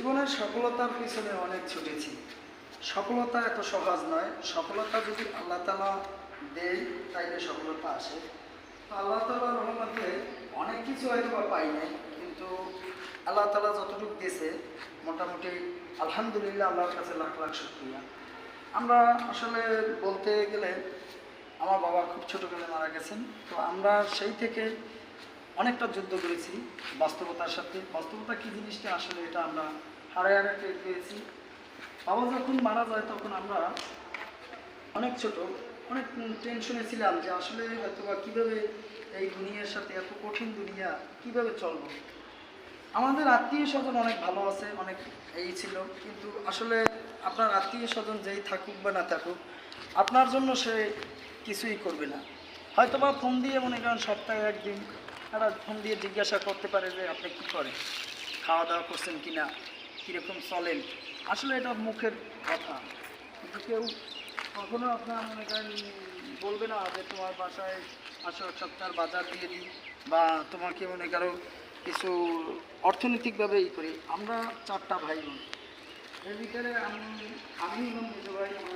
জীবনের সফলতার পিছনে অনেক ছুটেছি। সফলতা এত সহজ নয়। সফলতা যদি আল্লাহ তাআলা দেয় তাইলে সফলতা আসে। তো আল্লাহ তাআলার রহমতে অনেক কিছু হয়তো বা পাই নাই, কিন্তু আল্লাহ তাআলা যতটুকু দিয়েছে মোটামুটি আলহামদুলিল্লাহ, আল্লাহর কাছে লাখ লাখ শুকরিয়া। আমরা আসলে বলতে গেলে আমার বাবা খুব ছোটোকালে মারা গেছেন। তো আমরা সেই থেকে অনেকটা যুদ্ধ করেছি বাস্তবতার সাথে। বাস্তবতা কী জিনিসটা আসলে এটা আমরা হারায় হারায় টের পেয়েছি। বাবা যখন মারা যায় তখন আমরা অনেক ছোট, অনেক টেনশনে ছিলাম যে আসলে হয়তো বা কীভাবে এই দুনিয়ার সাথে, এত কঠিন দুনিয়া কীভাবে চলবো। আমাদের আত্মীয় স্বজন অনেক ভালো আছে, অনেক এই ছিল, কিন্তু আসলে আপনার আত্মীয় স্বজন যেই থাকুক বা না থাকুক, আপনার জন্য সে কিছুই করবে না। হয়তো বা ফোন দিয়ে মনে করেন সপ্তাহে একদিন একটা ফোন দিয়ে জিজ্ঞাসা করতে পারে যে আপনি কী করেন, খাওয়া দাওয়া করছেন কি না, কীরকম চলেন। আসলে এটা মুখের কথা, কিন্তু কেউ কখনো আপনার মনে করেন বলবে না যে তোমার বাসায় আসো এক সপ্তাহের বাজার দিয়ে দিই, বা তোমাকে মনে করো কিছু অর্থনৈতিকভাবে ই করি। আমরা চারটা ভাই বোন, এর ভিতরে আমি হলাম মেজো ভাই, আমার